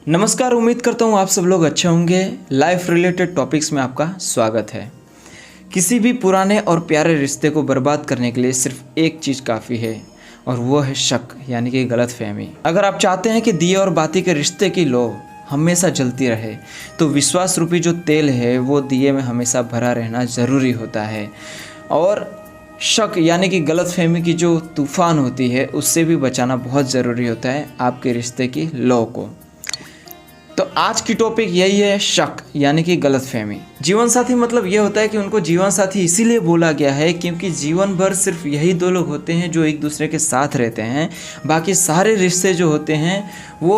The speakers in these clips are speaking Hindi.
नमस्कार। उम्मीद करता हूँ आप सब लोग अच्छे होंगे। लाइफ रिलेटेड टॉपिक्स में आपका स्वागत है। किसी भी पुराने और प्यारे रिश्ते को बर्बाद करने के लिए सिर्फ एक चीज़ काफ़ी है और वो है शक, यानी कि गलतफहमी। अगर आप चाहते हैं कि दिए और बाती के रिश्ते की लौ हमेशा जलती रहे तो विश्वास रूपी जो तेल है वो दिए में हमेशा भरा रहना ज़रूरी होता है। और शक यानी कि गलतफहमी की जो तूफ़ान होती है उससे भी बचाना बहुत ज़रूरी होता है आपके रिश्ते की लौ को। तो आज की टॉपिक यही है, शक यानी कि गलतफहमी। जीवन साथी मतलब ये होता है कि उनको जीवन साथी इसीलिए बोला गया है क्योंकि जीवन भर सिर्फ यही दो लोग होते हैं जो एक दूसरे के साथ रहते हैं। बाकी सारे रिश्ते जो होते हैं वो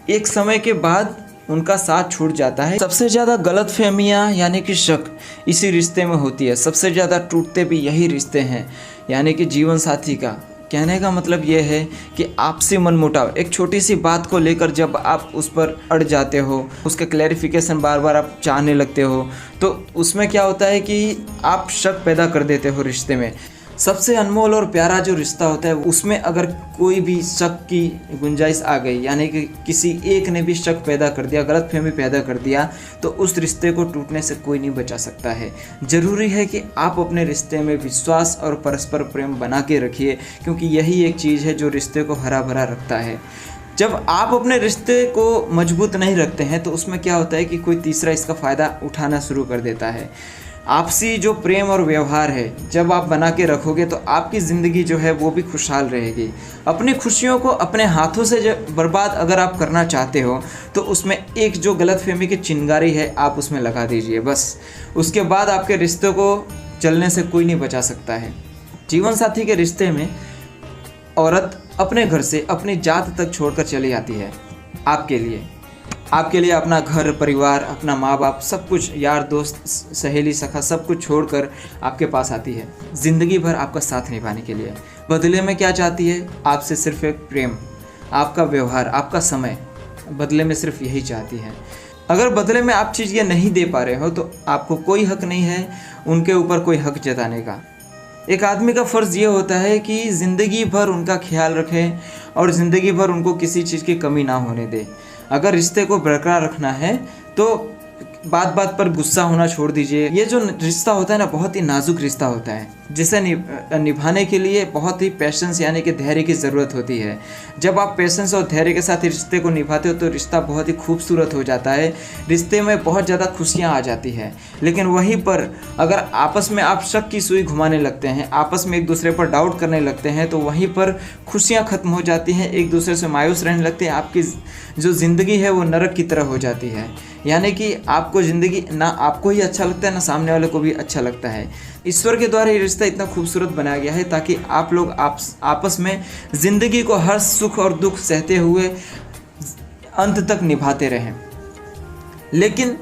एक समय के बाद उनका साथ छूट जाता है। सबसे ज़्यादा गलतफहमियाँ यानी कि शक इसी रिश्ते में होती है। सबसे ज़्यादा टूटते भी यही रिश्ते हैं, यानी कि जीवन साथी का। कहने का मतलब ये है कि आपसी मनमुटाव, एक छोटी सी बात को लेकर जब आप उस पर अड़ जाते हो, उसका क्लैरिफिकेशन बार बार आप चाहने लगते हो, तो उसमें क्या होता है कि आप शक पैदा कर देते हो रिश्ते में। सबसे अनमोल और प्यारा जो रिश्ता होता है उसमें अगर कोई भी शक की गुंजाइश आ गई, यानी कि किसी एक ने भी शक पैदा कर दिया, गलतफहमी पैदा कर दिया, तो उस रिश्ते को टूटने से कोई नहीं बचा सकता है। ज़रूरी है कि आप अपने रिश्ते में विश्वास और परस्पर प्रेम बना के रखिए, क्योंकि यही एक चीज़ है जो रिश्ते को हरा भरा रखता है। जब आप अपने रिश्ते को मजबूत नहीं रखते हैं तो उसमें क्या होता है कि कोई तीसरा इसका फ़ायदा उठाना शुरू कर देता है। आपसी जो प्रेम और व्यवहार है जब आप बना के रखोगे तो आपकी ज़िंदगी जो है वो भी खुशहाल रहेगी। अपनी खुशियों को अपने हाथों से जब बर्बाद अगर आप करना चाहते हो तो उसमें एक जो गलतफहमी की चिंगारी है आप उसमें लगा दीजिए, बस। उसके बाद आपके रिश्ते को चलने से कोई नहीं बचा सकता है। जीवन साथी के रिश्ते में औरत अपने घर से अपनी जात तक छोड़कर चली आती है आपके लिए अपना घर परिवार, अपना माँ बाप, सब कुछ, यार दोस्त, सहेली सखा, सब कुछ छोड़कर आपके पास आती है ज़िंदगी भर आपका साथ निभाने के लिए। बदले में क्या चाहती है? आपसे सिर्फ एक प्रेम, आपका व्यवहार, आपका समय, बदले में सिर्फ यही चाहती है। अगर बदले में आप चीज़ ये नहीं दे पा रहे हो तो आपको कोई हक नहीं है उनके ऊपर कोई हक जताने का। एक आदमी का फ़र्ज़ ये होता है कि ज़िंदगी भर उनका ख्याल रखे और ज़िंदगी भर उनको किसी चीज़ की कमी ना होने दे। अगर रिश्ते को बरकरार रखना है तो बात बात पर गुस्सा होना छोड़ दीजिए। ये जो रिश्ता होता है ना, बहुत ही नाजुक रिश्ता होता है, जिसे निभाने के लिए बहुत ही पेशेंस यानी कि धैर्य की ज़रूरत होती है। जब आप पेशेंस और धैर्य के साथ रिश्ते को निभाते हो तो रिश्ता बहुत ही खूबसूरत हो जाता है, रिश्ते में बहुत ज़्यादा खुशियाँ आ जाती है। लेकिन वहीं पर अगर आपस में आप शक की सुई घुमाने लगते हैं, आपस में एक दूसरे पर डाउट करने लगते हैं, तो वहीं पर खुशियाँ ख़त्म हो जाती हैं, एक दूसरे से मायूस रहने लगते हैं। आपकी जो ज़िंदगी है वो नरक की तरह हो जाती है, यानी कि आपको ज़िंदगी ना आपको ही अच्छा लगता है ना सामने वाले को भी अच्छा लगता है। ईश्वर के द्वारा ये रिश्ता इतना खूबसूरत बनाया गया है ताकि आप लोग आपस में ज़िंदगी को हर सुख और दुख सहते हुए अंत तक निभाते रहें। लेकिन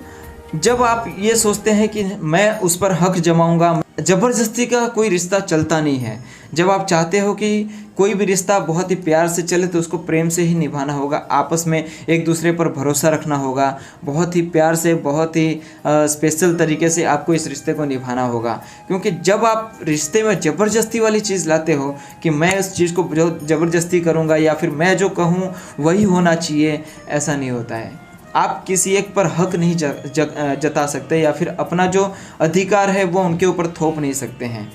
जब आप ये सोचते हैं कि मैं उस पर हक जमाऊंगा, ज़बरदस्ती का कोई रिश्ता चलता नहीं है। जब आप चाहते हो कि कोई भी रिश्ता बहुत ही प्यार से चले तो उसको प्रेम से ही निभाना होगा, आपस में एक दूसरे पर भरोसा रखना होगा, बहुत ही प्यार से, बहुत ही स्पेशल तरीके से आपको इस रिश्ते को निभाना होगा। क्योंकि जब आप रिश्ते में ज़बरदस्ती वाली चीज़ लाते हो कि मैं इस चीज़ को जो ज़बरदस्ती करूँगा या फिर मैं जो कहूँ वही होना चाहिए, ऐसा नहीं होता है। आप किसी एक पर हक नहीं जता सकते या फिर अपना जो अधिकार है वो उनके ऊपर थोप नहीं सकते हैं।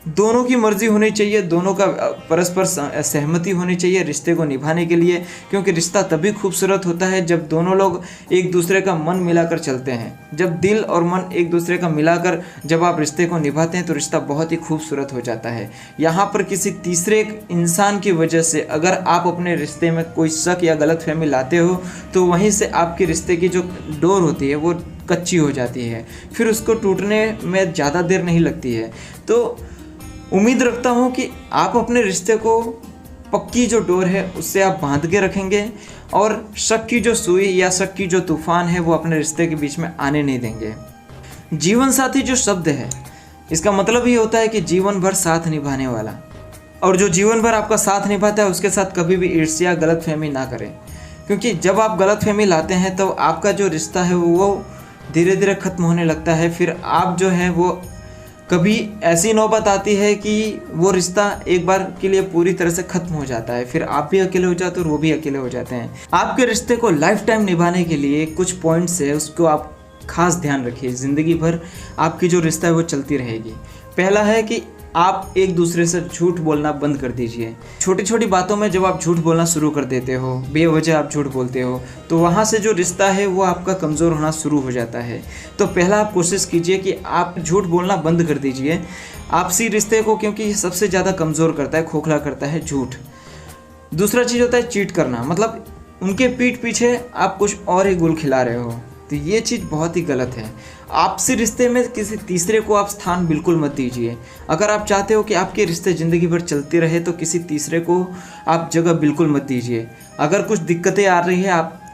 दोनों की मर्ज़ी होनी चाहिए, दोनों का परस्पर सहमति होनी चाहिए रिश्ते को निभाने के लिए, क्योंकि रिश्ता तभी खूबसूरत होता है जब दोनों लोग एक दूसरे का मन मिलाकर चलते हैं। जब दिल और मन एक दूसरे का मिलाकर जब आप रिश्ते को निभाते हैं तो रिश्ता बहुत ही खूबसूरत हो जाता है। यहाँ पर किसी तीसरे इंसान की वजह से अगर आप अपने रिश्ते में कोई शक या गलतफहमी लाते हो तो वहीं से आपके रिश्ते की जो डोर होती है वो कच्ची हो जाती है, फिर उसको टूटने में ज़्यादा देर नहीं लगती है। तो उम्मीद रखता हूँ कि आप अपने रिश्ते को पक्की जो डोर है उससे आप बांध के रखेंगे और शक की जो सुई या शक की जो तूफ़ान है वो अपने रिश्ते के बीच में आने नहीं देंगे। जीवन साथी जो शब्द है इसका मतलब ही होता है कि जीवन भर साथ निभाने वाला, और जो जीवन भर आपका साथ निभाता है उसके साथ कभी भी ईर्ष्या गलतफहमी ना करें। क्योंकि जब आप गलतफहमी लाते हैं तो आपका जो रिश्ता है वो धीरे धीरे ख़त्म होने लगता है। फिर आप जो है वो कभी ऐसी नौबत आती है कि वो रिश्ता एक बार के लिए पूरी तरह से ख़त्म हो जाता है, फिर आप भी अकेले हो जाते हो और वो भी अकेले हो जाते हैं। आपके रिश्ते को लाइफ टाइम निभाने के लिए कुछ पॉइंट्स है, उसको आप खास ध्यान रखिए। ज़िंदगी भर आपकी जो रिश्ता है वो चलती रहेगी। पहला है कि आप एक दूसरे से झूठ बोलना बंद कर दीजिए। छोटी छोटी बातों में जब आप झूठ बोलना शुरू कर देते हो, बेवजह आप झूठ बोलते हो, तो वहाँ से जो रिश्ता है वो आपका कमज़ोर होना शुरू हो जाता है। तो पहला आप कोशिश कीजिए कि आप झूठ बोलना बंद कर दीजिए आपसी रिश्ते को, क्योंकि ये सबसे ज़्यादा कमज़ोर करता है, खोखला करता है झूठ। दूसरा चीज़ होता है चीट करना, मतलब उनके पीठ पीछे आप कुछ और ही गुल खिला रहे हो, तो ये चीज़ बहुत ही गलत है। आपसी रिश्ते में किसी तीसरे को आप स्थान बिल्कुल मत दीजिए। अगर आप चाहते हो कि आपके रिश्ते ज़िंदगी भर चलते रहे तो किसी तीसरे को आप जगह बिल्कुल मत दीजिए। अगर कुछ दिक्कतें आ रही है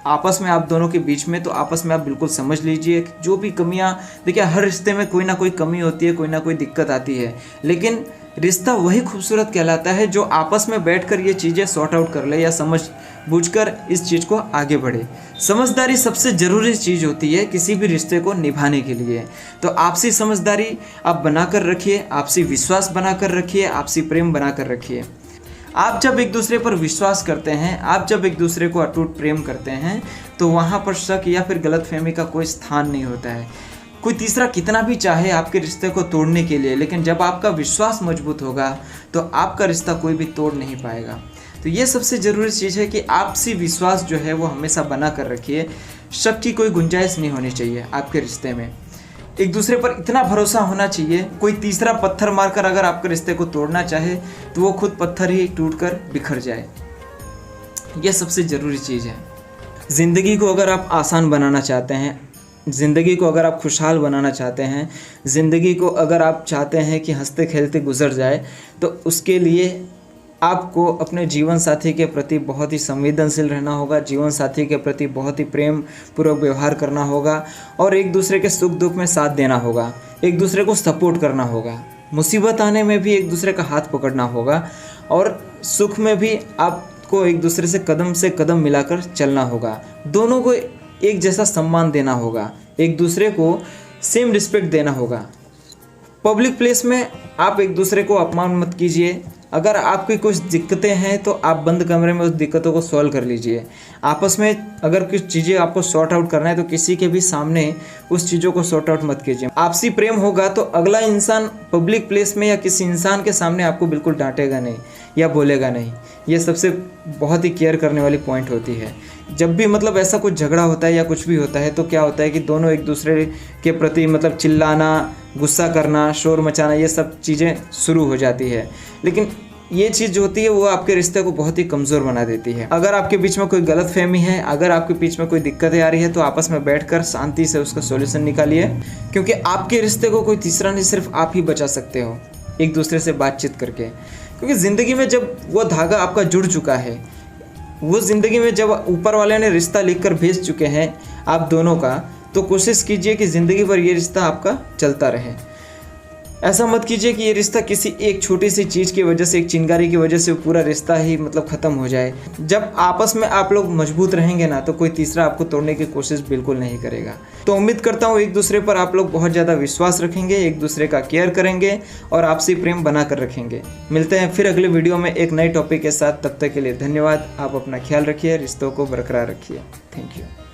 आपस में, आप दोनों के बीच में, तो आपस में आप बिल्कुल समझ लीजिए। जो भी कमियां, देखिए हर रिश्ते में कोई ना कोई कमी होती है, कोई ना कोई दिक्कत आती है, लेकिन रिश्ता वही खूबसूरत कहलाता है जो आपस में बैठकर ये चीज़ें सॉर्ट आउट कर ले या समझ बूझकर इस चीज़ को आगे बढ़े। समझदारी सबसे ज़रूरी चीज़ होती है किसी भी रिश्ते को निभाने के लिए। तो आपसी समझदारी आप बनाकर रखिए, आपसी विश्वास बनाकर रखिए, आपसी प्रेम बनाकर रखिए। आप जब एक दूसरे पर विश्वास करते हैं, आप जब एक दूसरे को अटूट प्रेम करते हैं, तो वहाँ पर शक या फिर गलतफहमी का कोई स्थान नहीं होता है। कोई तीसरा कितना भी चाहे आपके रिश्ते को तोड़ने के लिए, लेकिन जब आपका विश्वास मजबूत होगा तो आपका रिश्ता कोई भी तोड़ नहीं पाएगा। तो ये सबसे ज़रूरी चीज़ है कि आपसी विश्वास जो है वो हमेशा बना कर रखिए। शक की कोई गुंजाइश नहीं होनी चाहिए आपके रिश्ते में। एक दूसरे पर इतना भरोसा होना चाहिए, कोई तीसरा पत्थर मारकर अगर आपके रिश्ते को तोड़ना चाहे तो वो खुद पत्थर ही टूटकर बिखर जाए। यह सबसे ज़रूरी चीज़ है। ज़िंदगी को अगर आप आसान बनाना चाहते हैं, ज़िंदगी को अगर आप खुशहाल बनाना चाहते हैं, ज़िंदगी को अगर आप चाहते हैं कि हंसते खेलते गुजर जाए, तो उसके लिए आपको अपने जीवन साथी के प्रति बहुत ही संवेदनशील रहना होगा, जीवन साथी के प्रति बहुत ही प्रेम पूर्वक व्यवहार करना होगा और एक दूसरे के सुख दुख में साथ देना होगा, एक दूसरे को सपोर्ट करना होगा। मुसीबत आने में भी एक दूसरे का हाथ पकड़ना होगा और सुख में भी आपको एक दूसरे से कदम मिलाकर चलना होगा। दोनों को एक जैसा सम्मान देना होगा, एक दूसरे को सेम रिस्पेक्ट देना होगा। पब्लिक प्लेस में आप एक दूसरे को अपमान मत कीजिए। अगर आपकी कुछ दिक्कतें हैं तो आप बंद कमरे में उस दिक्कतों को सॉल्व कर लीजिए। आपस में अगर कुछ चीज़ें आपको सॉर्ट आउट करना है तो किसी के भी सामने उस चीज़ों को सॉर्ट आउट मत कीजिए। आपसी प्रेम होगा तो अगला इंसान पब्लिक प्लेस में या किसी इंसान के सामने आपको बिल्कुल डांटेगा नहीं या बोलेगा नहीं। ये सबसे बहुत ही केयर करने वाली पॉइंट होती है। जब भी मतलब ऐसा कुछ झगड़ा होता है या कुछ भी होता है तो क्या होता है कि दोनों एक दूसरे के प्रति मतलब चिल्लाना, गुस्सा करना, शोर मचाना, ये सब चीज़ें शुरू हो जाती है। लेकिन ये चीज़ जो होती है वो आपके रिश्ते को बहुत ही कमज़ोर बना देती है। अगर आपके बीच में कोई गलतफहमी है, अगर आपके बीच में कोई दिक्कतें आ रही है, तो आपस में बैठकर शांति से उसका सॉल्यूशन निकालिए, क्योंकि आपके रिश्ते को कोई तीसरा नहीं, सिर्फ आप ही बचा सकते हो एक दूसरे से बातचीत करके। क्योंकि ज़िंदगी में जब वो धागा आपका जुड़ चुका है, वो ज़िंदगी में जब ऊपर वाले ने रिश्ता लिखकर भेज चुके हैं आप दोनों का, तो कोशिश कीजिए कि ज़िंदगी भर ये रिश्ता आपका चलता रहे। ऐसा मत कीजिए कि ये रिश्ता किसी एक छोटी सी चीज़ की वजह से, एक चिंगारी की वजह से पूरा रिश्ता ही मतलब ख़त्म हो जाए। जब आपस में आप लोग मजबूत रहेंगे ना, तो कोई तीसरा आपको तोड़ने की कोशिश बिल्कुल नहीं करेगा। तो उम्मीद करता हूँ एक दूसरे पर आप लोग बहुत ज़्यादा विश्वास रखेंगे, एक दूसरे का केयर करेंगे और आपसी प्रेम बना कर रखेंगे। मिलते हैं फिर अगले वीडियो में एक नए टॉपिक के साथ। तब तक के लिए धन्यवाद। आप अपना ख्याल रखिए, रिश्तों को बरकरार रखिए। Thank you.